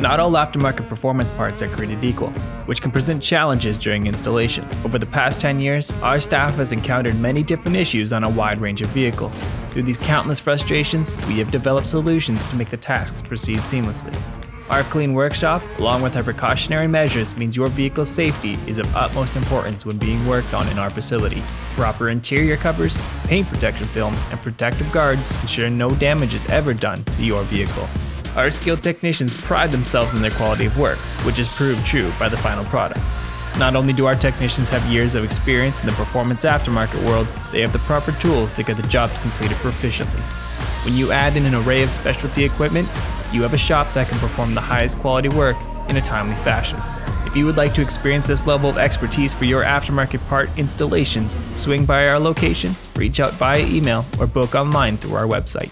Not all aftermarket performance parts are created equal, which can present challenges during installation. Over the past 10 years, our staff has encountered many different issues on a wide range of vehicles. Through these countless frustrations, we have developed solutions to make the tasks proceed seamlessly. Our clean workshop, along with our precautionary measures, means your vehicle's safety is of utmost importance when being worked on in our facility. Proper interior covers, paint protection film, and protective guards ensure no damage is ever done to your vehicle. Our skilled technicians pride themselves in their quality of work, which is proved true by the final product. Not only do our technicians have years of experience in the performance aftermarket world, they have the proper tools to get the job completed proficiently. When you add in an array of specialty equipment, you have a shop that can perform the highest quality work in a timely fashion. If you would like to experience this level of expertise for your aftermarket part installations, swing by our location, reach out via email, or book online through our website.